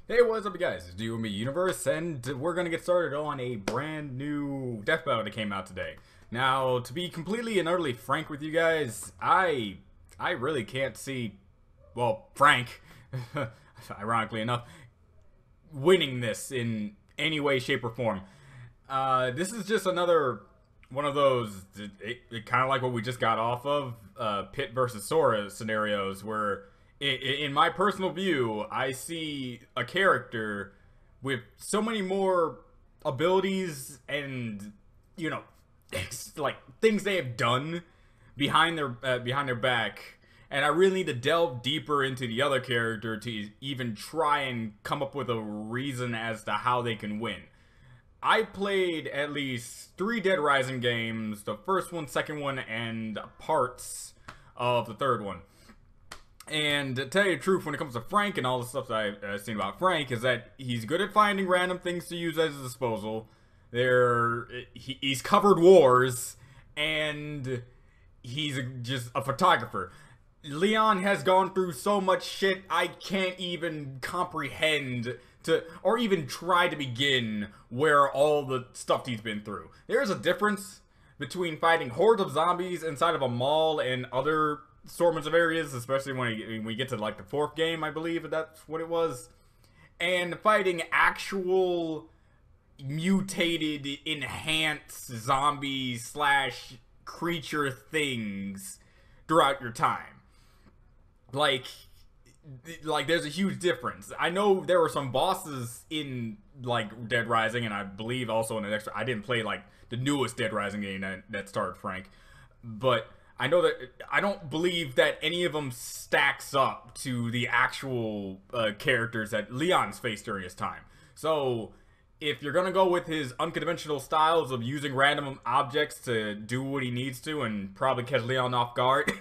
Hey, what's up, you guys? It's You and Me Universe, and we're gonna get started on a brand new death battle that came out today. Now, to be completely and utterly frank with you guys, I really can't see, well, Frank, ironically enough, winning this in any way, shape, or form. This is just another one of those, kind of like what we just got off of, Pit versus Sora scenarios, where in my personal view, I see a character with so many more abilities and, you know, like things they have done behind their back, and I really need to delve deeper into the other character to even try and come up with a reason as to how they can win. I played at least 3 Dead Rising games, the first one, second one, and parts of the third one. And to tell you the truth, when it comes to Frank and all the stuff that I've seen about Frank, is that he's good at finding random things to use at his disposal. He's covered wars, and he's just a photographer. Leon has gone through so much shit I can't even comprehend or even try to begin where all the stuff he's been through. There's a difference between fighting hordes of zombies inside of a mall and other assortments of areas, especially when we get to like the 4th game, I believe that's what it was, and fighting actual mutated, enhanced zombie slash creature things throughout your time. Like there's a huge difference. I know there were some bosses in like Dead Rising, and I believe also in the next. I didn't play like the newest Dead Rising game that starred Frank, but I know that I don't believe that any of them stacks up to the actual characters that Leon's faced during his time. So if you're gonna go with his unconventional styles of using random objects to do what he needs to and probably catch Leon off guard,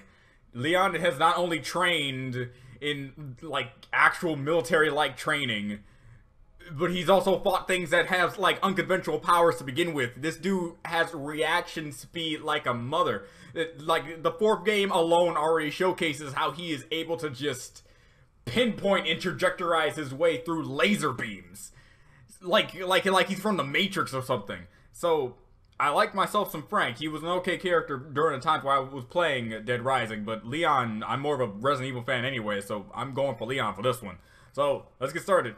Leon has not only trained in like actual military-like training, but he's also fought things that have like unconventional powers to begin with. This dude has reaction speed like a mother. Like the 4th game alone already showcases how he is able to just pinpoint and trajectorize his way through laser beams, like he's from the Matrix or something. So I like myself some Frank. He was an okay character during the times where I was playing Dead Rising, but Leon, I'm more of a Resident Evil fan anyway, so I'm going for Leon for this one. So let's get started.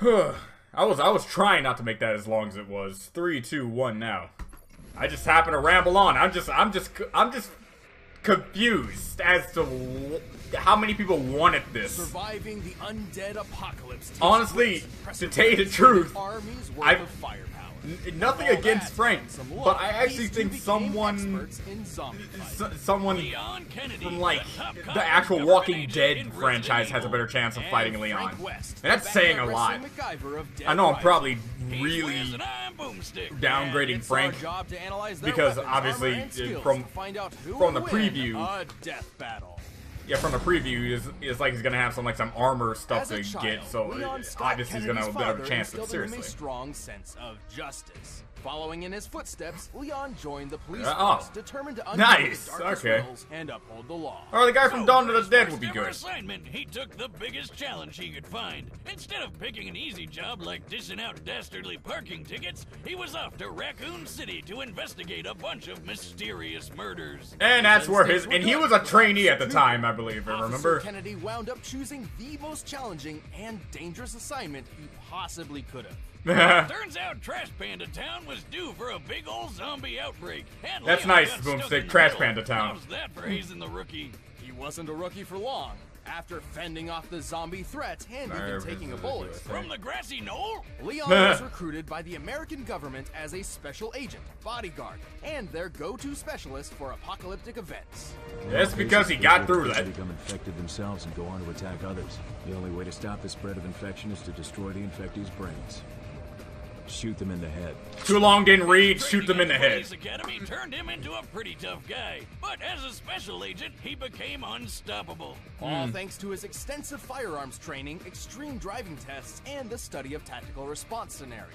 I was trying not to make that as long as it was. 3, 2, 1 now. I just happen to ramble on. I'm just confused as to how many people wanted this. Surviving the undead apocalypse. Honestly, to tell you the truth, nothing All against that Frank, and some luck, but I actually these two think became someone experts in zombie fighting. Leon Kennedy, from like the actual Walking Dead franchise has a better chance of fighting Leon. West, And that's saying a lot. I know I'm probably really downgrading Frank because obviously from the preview, a death battle. yeah, from the preview is like he's gonna have some armor stuff to get, so obviously he's gonna have a better chance. But seriously, a strong sense of justice. Following in his footsteps, Leon joined the police oh, force, determined to undo nice, the darkest okay, riddles and uphold the law. or the guy from Dawn of the Dead would be good. Assignment, he took the biggest challenge he could find. Instead of picking an easy job like dishing out dastardly parking tickets, he was off to Raccoon City to investigate a bunch of mysterious murders. And that's where and he was a trainee at the time, I believe, I remember. Officer Kennedy wound up choosing the most challenging and dangerous assignment he possibly could have. Turns out Trash Panda Town was due for a big old zombie outbreak. And That's Leon nice, got stuck in Boomstick. the Trash middle. Panda Town. How's that for hazing the rookie? He wasn't a rookie for long. After fending off the zombie threat and even taking a bullet, From the grassy knoll? Leon was recruited by the American government as a special agent, bodyguard, and their go-to specialist for apocalyptic events. That's because he got through that. Become infected themselves and go on to attack others. The only way to stop the spread of infection is to destroy the infectees' brains. Shoot them in the head. Too long didn't read, shoot them in the head. Police Academy turned him into a pretty tough guy, but as a special agent, he became unstoppable. All thanks to his extensive firearms training, extreme driving tests, and the study of tactical response scenarios.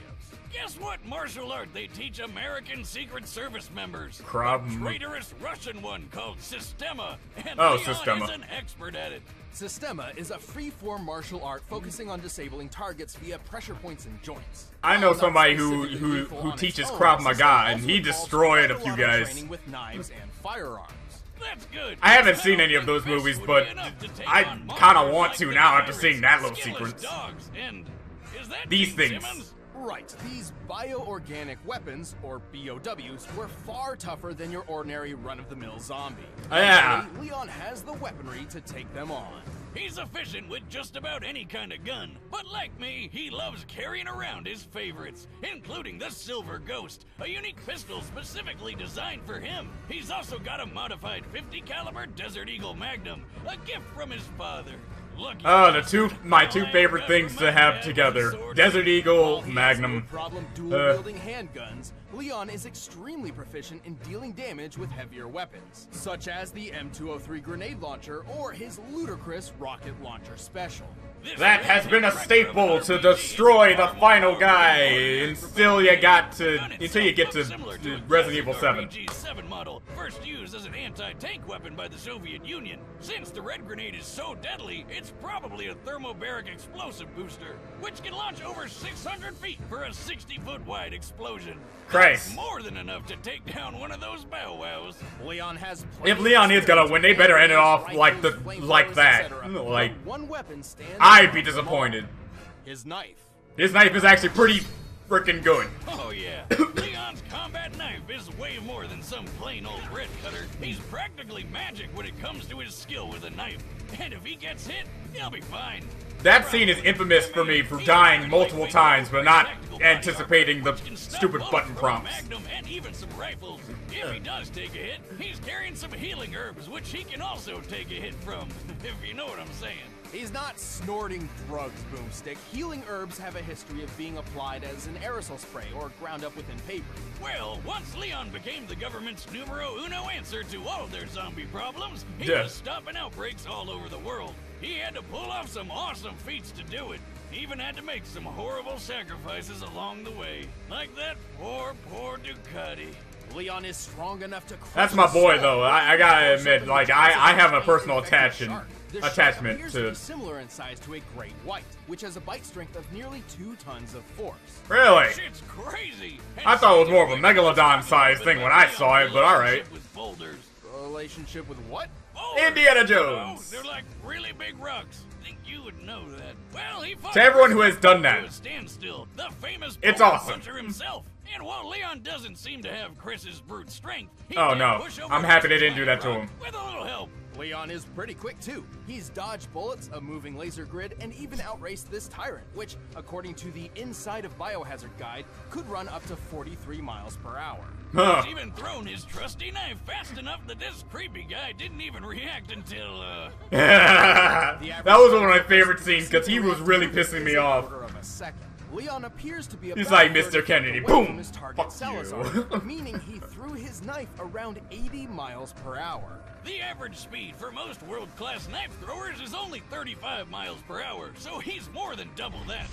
Guess what martial art they teach American Secret Service members? Krav A traitorous Russian one called Sistema, and Oh, Leon Sistema. is an expert at it. Sistema is a free-form martial art focusing on disabling targets via pressure points and joints. I know While not somebody specifically who lethal on its teaches own, Krav Sistema Maga, and also he involves destroyed a quite few lot of guys. training with knives and firearms. That's good. I haven't I seen don't any of think those this movies, would but be enough to take I on kind of monsters want like to the now after pirates, seeing that little skillless sequence. Dogs, and is that These Gene things. Simmons? Right, these bioorganic weapons, or BOWs, were far tougher than your ordinary run-of-the-mill zombie. Yeah. Thankfully, Leon has the weaponry to take them on. He's efficient with just about any kind of gun, but like me, he loves carrying around his favorites, including the Silver Ghost, a unique pistol specifically designed for him. He's also got a modified 50 caliber Desert Eagle Magnum, a gift from his father. Lucky Oh, my two bastard. favorite things to have together. Desert Eagle, While he has no Magnum. problem dual-wielding handguns, Leon is extremely proficient in dealing damage with heavier weapons, such as the M203 grenade launcher or his ludicrous rocket launcher special. This That has been a cracker staple of to RPG destroy is the far final more guy ordinary until for you a get to similar to a Resident Evil classic 7. RPG-7 model, first used as an anti-tank weapon by the Soviet Union. Since the red grenade is so deadly, it's probably a thermobaric explosive booster, which can launch over 600 feet for a 60-foot wide explosion. Christ. That's more than enough to take down one of those bow wows. Leon has If Leon is gonna win, they better end it off like that. Like, one weapon stands I'd be above them all. disappointed. His knife. His knife is actually pretty freaking good. Oh yeah, Leon's combat knife is way more than some plain old red cutter. He's practically magic when it comes to his skill with a knife. And if he gets hit, he'll be fine. That scene is infamous for me for dying multiple times, but not anticipating the stupid button prompts. Magnum and even some rifles. If he does take a hit, he's carrying some healing herbs, which he can also take a hit from, if you know what I'm saying. He's not snorting drugs, Boomstick. Healing herbs have a history of being applied as an aerosol spray or ground up within paper. Well, once Leon became the government's numero uno answer to all their zombie problems, he Yeah. was stopping outbreaks all over the world. He had to pull off some awesome feats to do it. He even had to make some horrible sacrifices along the way. Like that poor Ducati. Leon is strong enough to crush That's my a boy, soul. though. I gotta admit, like, I have a personal attachment This shark appears to to. be similar in size to a great white, which has a bite strength of nearly 2 tons of force. Really? Shit's crazy. I thought it was more of a megalodon-sized thing when I saw it, but alright. With boulders. Relationship with what? Boulders. Indiana Oh, Jones. they're like really big rocks. Think you would know that. Well, he fought To everyone who has done that. to a standstill. The famous It's boulder awesome. puncher himself. And while Leon doesn't seem to have Chris's brute strength, he Oh, can no. push over I'm happy they Chris's didn't do that to rock him. With a little help. Leon is pretty quick too. He's dodged bullets, a moving laser grid, and even outraced this tyrant, which, according to the Inside of Biohazard guide, could run up to 43 miles per hour. Huh. He's even thrown his trusty knife fast enough that this creepy guy didn't even react until, That was one of my favorite scenes because he was really pissing me off. Quarter of a second. Leon appears to be He's about like 30 Mr. feet Kennedy. away Boom! from his target, Fuck Salazar, you. meaning he threw his knife around 80 miles per hour. the average speed for most world-class knife throwers is only 35 miles per hour, so he's more than double that.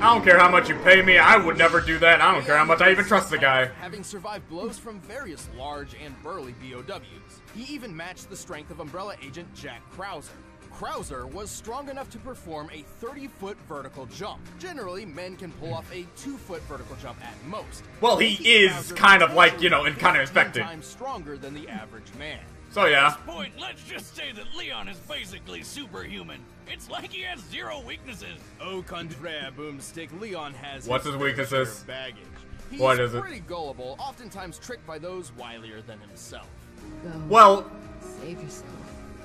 I don't care how much you pay me, I would never do that. I don't care how much I even trust the guy. Having survived blows from various large and burly BOWs, he even matched the strength of Umbrella agent Jack Krauser. Krauser was strong enough to perform a 30-foot vertical jump. Generally, men can pull off a 2-foot vertical jump at most. Well, he is kind of like, you know, and kind of 15 infected. times stronger than the average man. So yeah. Point, let's just say that Leon is basically superhuman. It's like he has zero weaknesses. Au contraire, Boomstick, Leon has What's his weaknesses? share of baggage. He's What is it? pretty gullible, oftentimes tricked by those wilier than himself. Go. Well, Save yourself.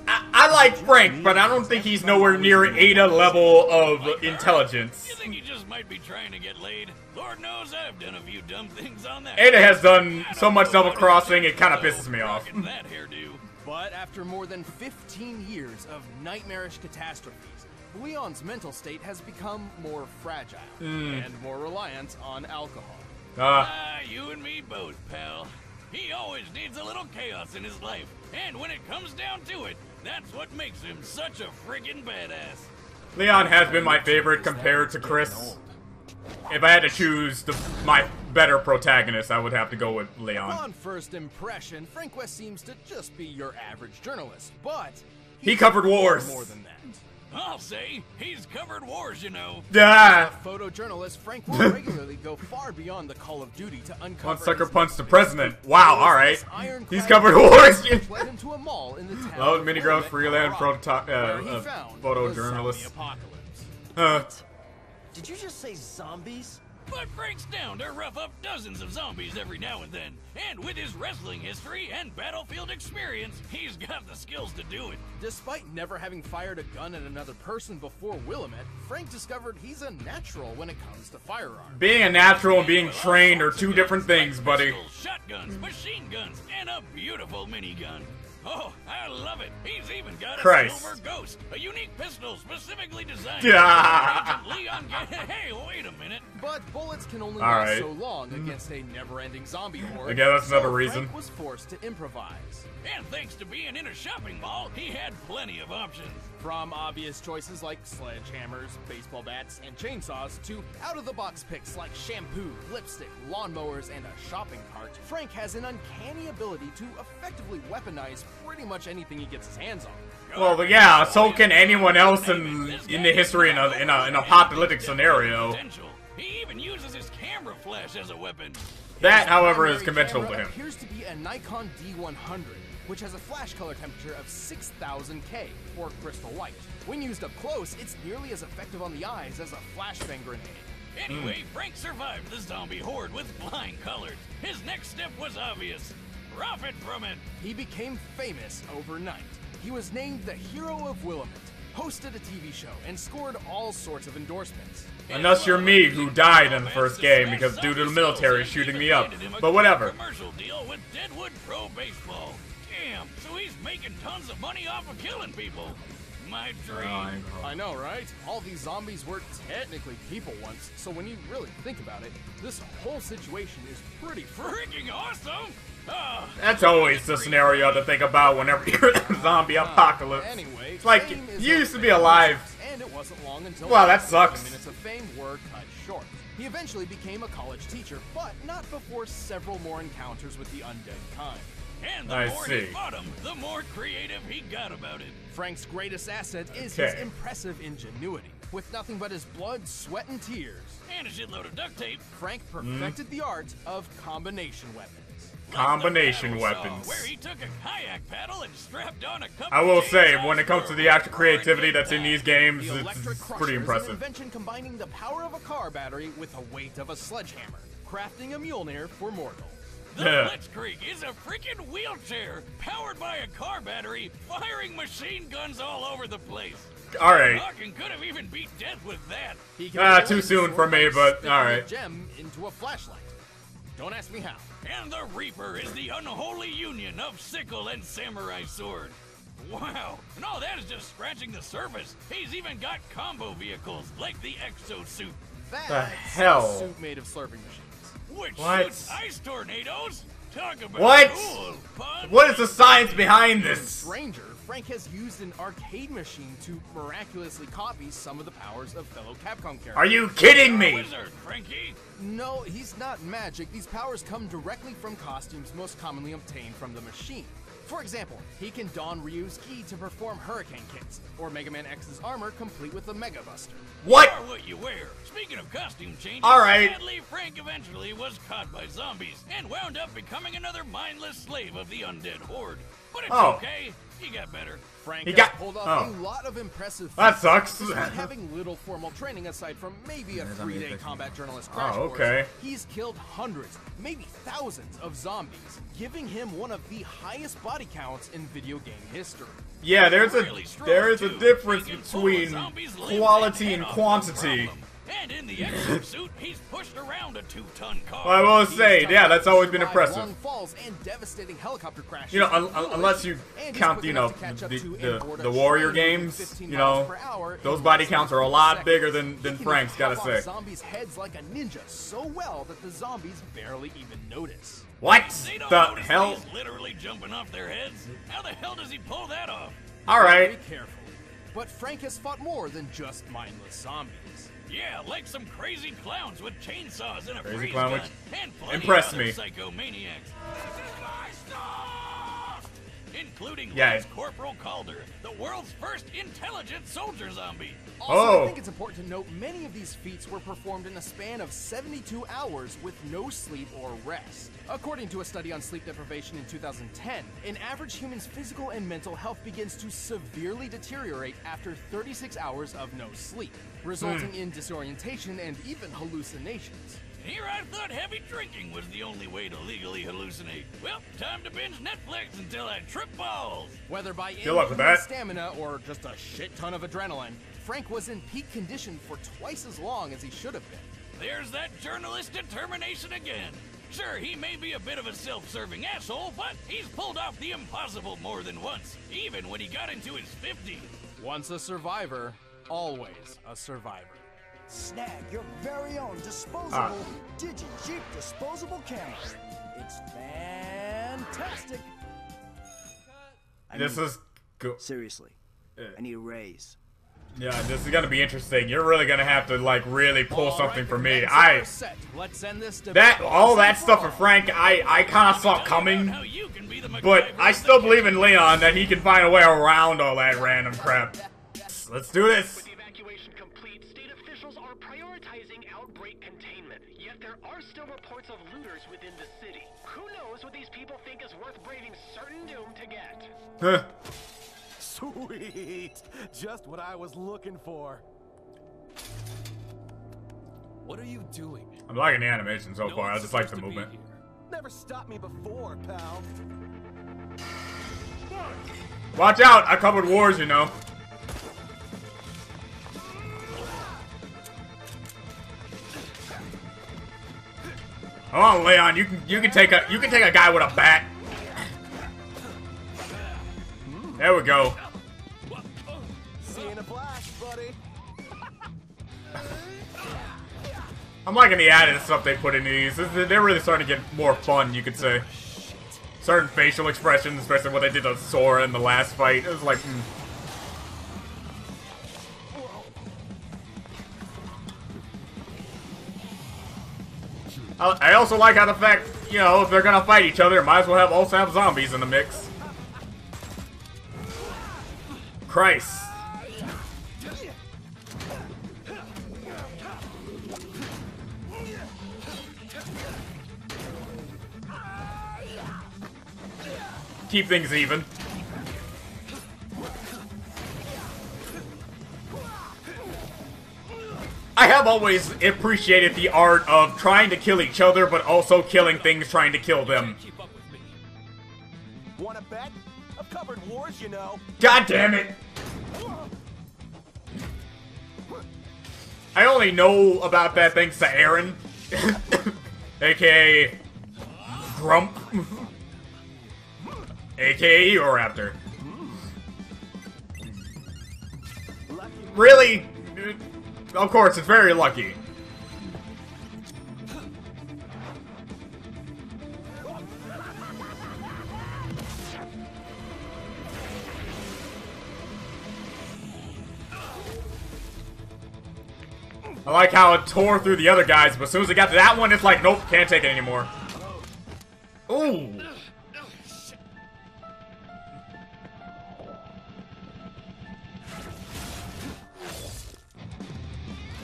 I like Frank, but I don't think he's nowhere near Ada level of intelligence. You think he just might be trying to get laid? Lord knows I've done a few dumb things on that. Ada has done so much double-crossing, it kind of pisses me off. Rocking that hairdo. But after more than 15 years of nightmarish catastrophes, Leon's mental state has become more fragile and more reliant on alcohol. Ah, you and me both, pal. He always needs a little chaos in his life, and when it comes down to it, that's what makes him such a friggin' badass. Leon has been my favorite compared to Chris. If I had to choose my better protagonist, I would have to go with Leon. On first impression, Frank West seems to just be your average journalist, but He covered wars. More than that. I'll say he's covered wars, you know. Yeah. Photojournalist Frank will regularly go far beyond the Call of Duty to uncover. One sucker his punched the mysteries. president. Wow. All right. This ironclad He's covered wars. which led him to a mall in the town Love of mini Willamette, growth freeland Colorado, where he found the photojournalist. zombie apocalypse. Huh. Did you just say zombies? But Frank's down to rough up dozens of zombies every now and then. And with his wrestling history and battlefield experience, he's got the skills to do it. Despite never having fired a gun at another person before Willamette, Frank discovered he's a natural when it comes to firearms. Being a natural and being With all trained are sorts of two guns different like things, buddy. pistols, shotguns, machine guns, and a beautiful minigun. Oh, I love it. He's even got a Christ. Silver Ghost, a unique pistol specifically designed Yeah. for Agent Leon Hey, wait a minute. But bullets can only All last right. so long against a never-ending zombie horde. Again, that's another so reason. Frank was forced to improvise. And thanks to being in a shopping mall, he had plenty of options. From obvious choices like sledgehammers, baseball bats, and chainsaws to out-of-the-box picks like shampoo, lipstick, lawnmowers, and a shopping cart, Frank has an uncanny ability to effectively weaponize pretty much anything he gets his hands on. Well, but yeah. So can anyone else in the history in a apocalyptic scenario. Potential. He even uses his camera flash as a weapon. That, however, is Primary conventional to camera him. appears to be a Nikon D100, which has a flash color temperature of 6000K, or crystal white. When used up close, it's nearly as effective on the eyes as a flashbang grenade. Anyway, Frank survived the zombie horde with flying colors. His next step was obvious. Profit from it. He became famous overnight. He was named the Hero of Willamette, hosted a TV show, and scored all sorts of endorsements. Unless you're me, who died in the first game because due to the military shooting me up. But whatever. Commercial deal with Deadwood Pro Baseball. Damn, so he's making tons of money off of killing people. My dream. I know, right? All these zombies were technically people once, so when you really think about it, this whole situation is pretty Freaking awesome! Ah, That's always the scenario to think about whenever you're in a zombie apocalypse. Anyway, It's like, fame is you used to a be thing, alive. and it wasn't long until Wow, that his sucks. minutes of fame were cut short. He eventually became a college teacher, but not before several more encounters with the undead kind. and the I more see. he fought him, the more creative he got about it. Frank's greatest asset is his Okay. impressive ingenuity. With nothing but his blood, sweat, and tears, And a shitload of duct tape. Frank perfected the art of combination weapons. Combination Like the paddle saw, weapons. Where he took a kayak paddle and strapped on a couple I will chainsaws say, when it comes for to the actual roaring creativity good that's in time. these games, The electric it's crusher pretty is an impressive. invention combining the power of a car battery with the weight of a sledgehammer, crafting a Mjolnir for mortal. The Yeah. Blitzkrieg is a freaking wheelchair powered by a car battery, firing machine guns all over the place. Alright. Hawking could have even beat death with that. He can Ah, avoid too the soon sword for me, by but sticking alright. a gem into a flashlight. Don't ask me how. And the Reaper is the unholy union of sickle and samurai sword. Wow, and all that is just scratching the surface. He's even got combo vehicles like the exosuit, That's The hell? a suit made of slurping machines. which What? shoots ice tornadoes. Talk about What? cool, fun. What is the science behind this? Stranger, Frank has used an arcade machine to miraculously copy some of the powers of fellow Capcom characters. Are you kidding me? Wizard, Frankie? No, he's not magic. These powers come directly from costumes most commonly obtained from the machine. For example, he can don Ryu's ki to perform hurricane kicks, or Mega Man X's armor complete with the Mega Buster. What? Or what you wear. Speaking of costume changes, Alright. sadly, Frank eventually was caught by zombies and wound up becoming another mindless slave of the undead horde. But it's Oh. okay. He got better. Frank He has got- pulled off oh. a lot of impressive That feats, sucks. despite having little formal training aside from maybe a 3-day combat journalist crash Oh, course. okay. He's killed hundreds, maybe thousands of zombies, giving him one of the highest body counts in video game history. Yeah, there's Really a strong, there is a too. difference He can pull between zombies limb quality head and off, no quantity. problem. And in the exosuit, he's pushed around a 2-ton car. Well, I will He's say, tough yeah, enough that's to always been survive impressive. long falls and devastating helicopter crashes. You know, in the village, unless you and he's count, quick you know, enough to catch up to the and board a warrior train moving games, 15 you miles know, per hour those in body less counts than are a 4 lot seconds. bigger than He can Frank's, chop gotta off say. zombies' heads like a ninja so well that the zombies barely even notice. They What don't the notice hell? He's literally jumping off their heads. How the hell does he pull that off? Alright. Be careful. But Frank has fought more than just mindless zombies. Yeah, like some crazy clowns with chainsaws and a Crazy freeze clown gun. with- And plenty Impress of other me. psychomaniacs. This is my stuff! In including Yeah. Lance Corporal Calder, the world's first intelligent soldier zombie. Also, Oh. I think it's important to note many of these feats were performed in a span of 72 hours with no sleep or rest. According to a study on sleep deprivation in 2010, an average human's physical and mental health begins to severely deteriorate after 36 hours of no sleep, resulting in disorientation and even hallucinations. Here I thought heavy drinking was the only way to legally hallucinate. Well, time to binge Netflix until I trip balls. Whether by Good luck with inhuman that. stamina or just a shit ton of adrenaline, Frank was in peak condition for twice as long as he should have been. There's that journalist determination again. Sure, he may be a bit of a self-serving asshole, but he's pulled off the impossible more than once, even when he got into his 50s. Once a survivor, always a survivor. Snag your very own disposable Digi-Jeep disposable camera. It's fantastic. This is go. Seriously, I need a raise. Yeah, this is gonna be interesting. You're really gonna have to like really pull All something right, for the me. next I are set. Let's end this debate that all once that and stuff for for all. Frank, I kind of saw coming, How you can be the but MacGyver I of still the believe in Leon that he can find a way around all that random crap. Let's do this. With the evacuation complete, state officials are prioritizing outbreak containment. Yet there are still reports of looters within the city. Who knows what these people think is worth braving certain doom to get? Huh. Sweet! Just what I was looking for. What are you doing? I'm liking the animation so No far. I one's just like the supposed to be movement. here. Never stopped me before, pal. Watch out! I covered wars, you know. Come on, Leon. You can take a guy with a bat. There we go. See you in a flash, buddy. I'm liking the added stuff they put into these. They're really starting to get more fun, you could say. Certain facial expressions, especially what they did to Sora in the last fight. It was like, I also like how the fact, you know, if they're gonna fight each other, might as well also have zombies in the mix. Christ. Keep things even. I have always appreciated the art of trying to kill each other, but also killing things trying to kill them. Keep up with me. Wanna bet? I've covered wars, you know. God damn it! I only know about that thanks to Aaron, aka Grump, aka Eoraptor. Really? Of course, it's very lucky. I like how it tore through the other guys, but as soon as it got to that one, it's like, nope, can't take it anymore. Ooh.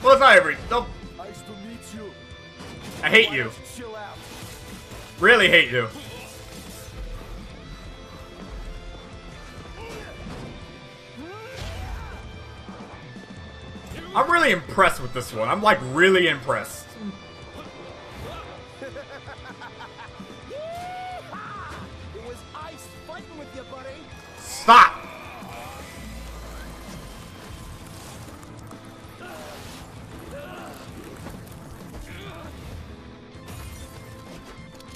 Well, it's not every. Nope. Nice to meet you. I hate Why you. don't chill out? Really hate you. I'm really impressed with this one. I'm like really impressed. It was ice fighting with you, buddy. Stop!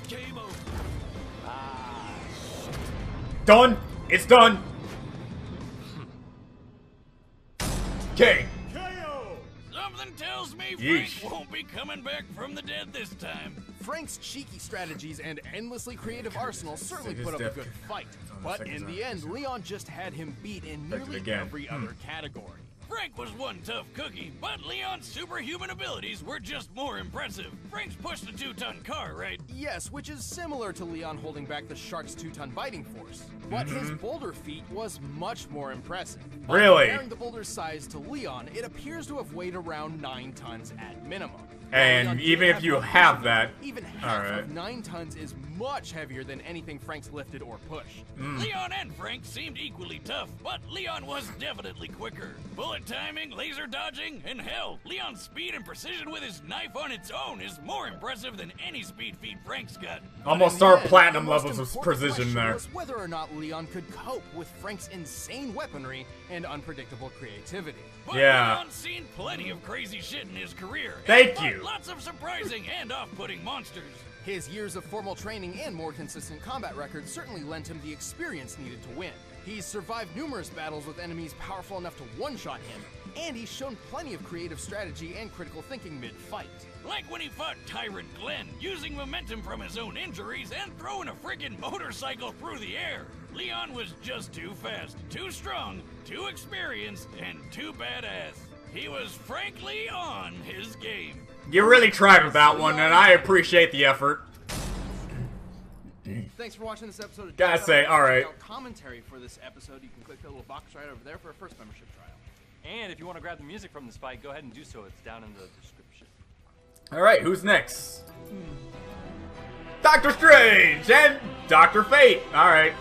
Game over. Done. It's done. Okay. Something tells me Yeesh. Frank won't be coming back from the dead this time. Frank's cheeky strategies and endlessly creative arsenal certainly It is put up a def- good fight. on the But second in time. the end, Leon just had him beat in Affected nearly again. every other category. Frank was one tough cookie, but Leon's superhuman abilities were just more impressive. Frank's pushed a 2-ton car, right? Yes, which is similar to Leon holding back the shark's 2-ton biting force. But his boulder feat was much more impressive. By Really? comparing the boulder's size to Leon, it appears to have weighed around 9 tons at minimum. And Leon even did if you more have precision, that, even half alright. of 9 tons is much heavier than anything Frank's lifted or pushed. Leon and Frank seemed equally tough, but Leon was definitely quicker. Bullet timing, laser dodging, and hell, Leon's speed and precision with his knife on its own is more impressive than any speed feat Frank's got. almost In the our end, platinum the most levels of important precision question there. was whether or not Leon could cope with Frank's insane weaponry and unpredictable creativity. But Yeah. Leon's seen plenty of crazy shit in his career. and Thank fought you. Lots of surprising and off-putting monsters. His years of formal training and more consistent combat record certainly lent him the experience needed to win. He's survived numerous battles with enemies powerful enough to one-shot him, and he's shown plenty of creative strategy and critical thinking mid-fight. Like when he fought Tyrant Glenn, using momentum from his own injuries and throwing a friggin' motorcycle through the air. Leon was just too fast, too strong, too experienced, and too badass. He was frankly on his game. You really tried with that one, and I appreciate the effort. Thanks for watching this episode of Gotta Death say, Battle. alright. Check out commentary for this episode. You can click the little box right over there for a first membership trial. And if you want to grab the music from this fight, go ahead and do so. It's down in the description. Alright, who's next? Doctor Strange and Dr. Fate. Alright.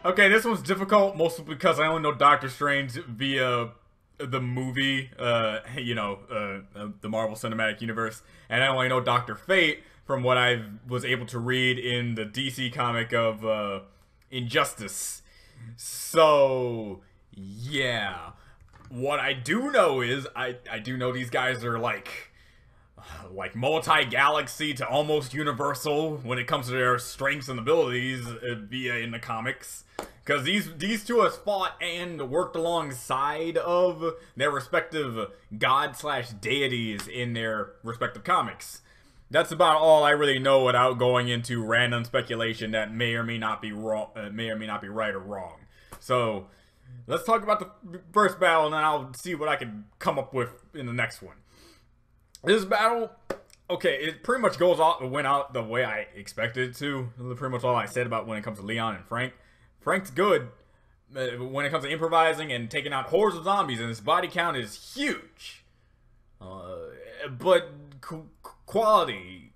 Okay, this one's difficult, mostly because I only know Doctor Strange via the movie, the Marvel Cinematic Universe, and I only know Dr. Fate from what I was able to read in the DC comic of Injustice. So, yeah. What I do know is, I do know these guys are like multi-galaxy to almost universal when it comes to their strengths and abilities via in the comics. Because these two have fought and worked alongside of their respective god/deities in their respective comics. That's about all I really know without going into random speculation that may or may not be wrong, may or may not be right or wrong. So let's talk about the first battle, and then I'll see what I can come up with in the next one. This battle, okay, it pretty much went out the way I expected it to. Pretty much all I said about when it comes to Leon and Frank. Frank's good when it comes to improvising and taking out hordes of zombies, and his body count is huge. But quality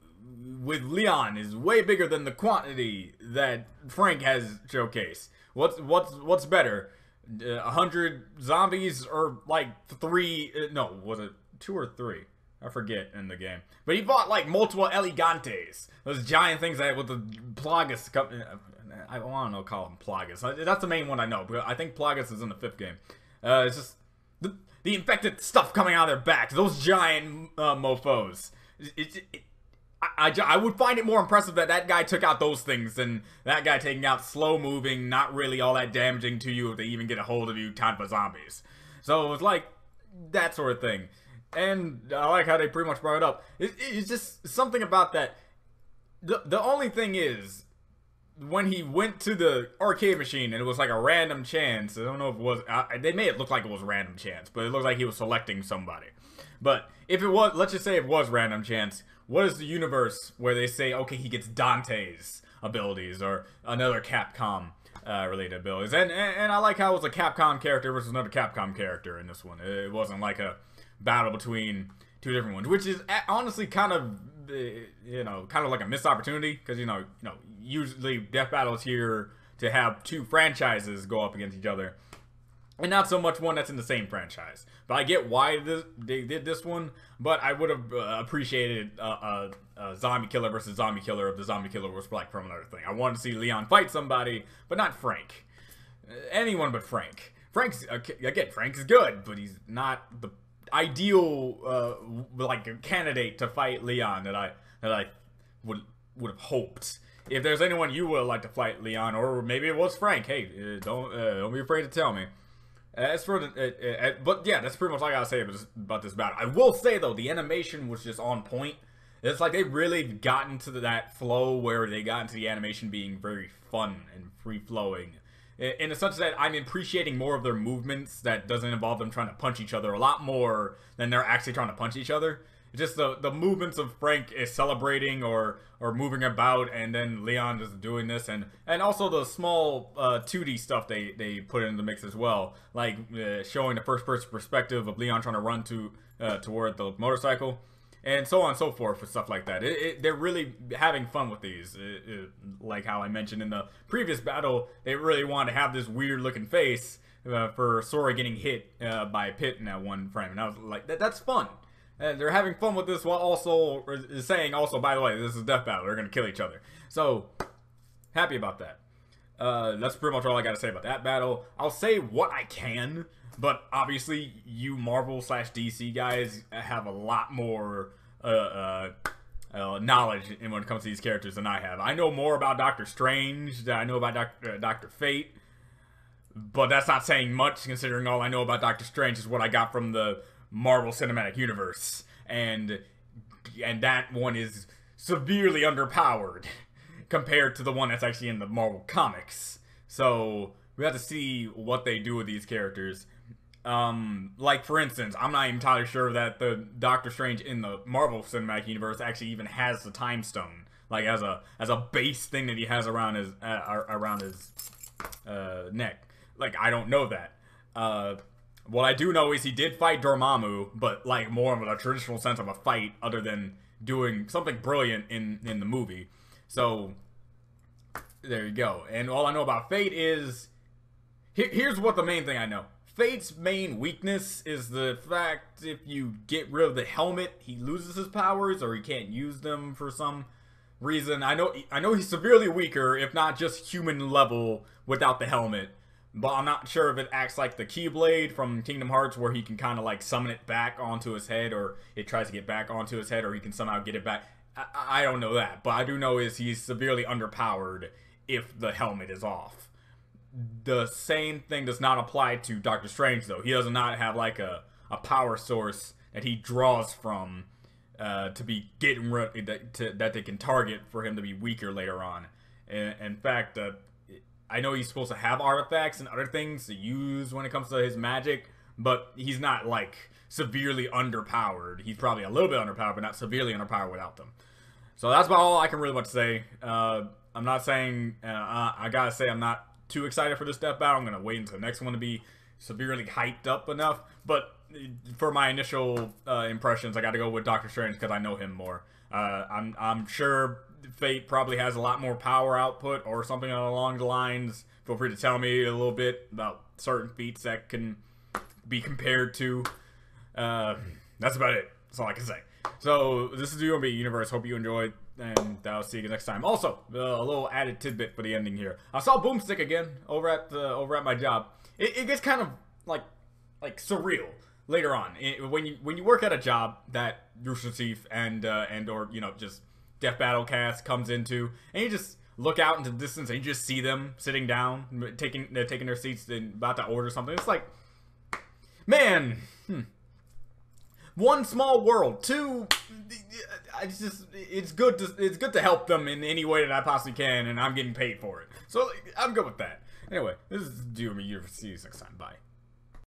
with Leon is way bigger than the quantity that Frank has showcased. What's better? 100 zombies or like 3? No, was it 2 or 3? I forget in the game. But he fought like multiple Elegantes. Those giant things that with the Plagas. I want to call them Plagas. That's the main one I know. But I think Plagas is in the 5th game. It's just the infected stuff coming out of their backs. Those giant mofos. I would find it more impressive that guy took out those things than that guy taking out slow-moving, not really all that damaging to you if they even get a hold of you type of zombies. So it was like that sort of thing. And I like how they pretty much brought it up. It's just something about that. The only thing is, when he went to the arcade machine and it was like a random chance, I don't know if it was, they made it look like it was random chance, but it looked like he was selecting somebody. But if it was, let's just say it was random chance, what is the universe where they say, okay, he gets Dante's abilities or another Capcom related abilities? And I like how it was a Capcom character versus another Capcom character in this one. It wasn't like a battle between two different ones, which is honestly kind of like a missed opportunity, because usually Death Battle is here to have two franchises go up against each other, and not so much one that's in the same franchise. But I get why they did this one, but I would have appreciated a zombie killer versus zombie killer if the zombie killer was like from another thing. I wanted to see Leon fight somebody, but not Frank. Anyone but Frank. Frank's good, but he's not the ideal like candidate to fight Leon that I would have hoped. If there's anyone you would like to fight Leon, or maybe it was Frank, hey, don't be afraid to tell me. As for but yeah, that's pretty much all I gotta say about this battle. I will say though, the animation was just on point. It's like they really got into that flow where they got into the animation being very fun and free-flowing. In a sense that I'm appreciating more of their movements that doesn't involve them trying to punch each other a lot more than they're actually trying to punch each other. It's just the movements of Frank is celebrating or moving about, and then Leon just doing this, and also the small 2D stuff they put in the mix as well, like showing the first-person perspective of Leon trying to run toward the motorcycle, and so on and so forth for stuff like that. They're really having fun with these. Like how I mentioned in the previous battle, they really want to have this weird-looking face for Sora getting hit by Pit in that one frame, and I was like, that's fun. And they're having fun with this while also saying, by the way, this is a death battle. They're going to kill each other. So, happy about that. That's pretty much all I got to say about that battle. I'll say what I can, but obviously you Marvel/DC guys have a lot more knowledge when it comes to these characters than I have. I know more about Doctor Strange than I know about Dr. Fate, but that's not saying much considering all I know about Doctor Strange is what I got from the Marvel Cinematic Universe, and that one is severely underpowered compared to the one that's actually in the Marvel comics. So we have to see what they do with these characters. Like for instance, I'm not entirely sure that the Doctor Strange in the Marvel Cinematic Universe actually even has the Time Stone, like as a base thing that he has around his neck. Like I don't know that. What I do know is he did fight Dormammu, but like more of a traditional sense of a fight other than doing something brilliant in the movie. So, there you go. And all I know about Fate is... Here's what the main thing I know. Fate's main weakness is the fact if you get rid of the helmet, he loses his powers or he can't use them for some reason. I know he's severely weaker, if not just human level, without the helmet. But I'm not sure if it acts like the Keyblade from Kingdom Hearts where he can kind of like summon it back onto his head, or it tries to get back onto his head, or he can somehow get it back. I don't know that, but I do know is he's severely underpowered if the helmet is off. The same thing does not apply to Doctor Strange though. He does not have like a power source that he draws from to be getting that they can target for him to be weaker later on. In fact, I know he's supposed to have artifacts and other things to use when it comes to his magic, but he's not like severely underpowered. He's probably a little bit underpowered, but not severely underpowered without them. So that's about all I can really much say. I'm not saying, I gotta say I'm not too excited for this death battle. I'm gonna wait until the next one to be severely hyped up enough, but for my initial impressions, I gotta go with Doctor Strange because I know him more. I'm sure Fate probably has a lot more power output or something along the lines. Feel free to tell me a little bit about certain feats that can be compared to. That's about it. That's all I can say. So this is the UMB Universe. Hope you enjoyed, and I'll see you next time. Also, a little added tidbit for the ending here. I saw Boomstick again over at my job. It gets kind of like surreal later on when you work at a job that Rooster Teeth and or just Death Battle Cast comes into, and you just look out into the distance and you just see them sitting down, taking their seats and about to order something. It's like, man, one, small world. Two, it's good to help them in any way that I possibly can, and I'm getting paid for it. So I'm good with that. Anyway, this is Doom. You'll see you next time. Bye.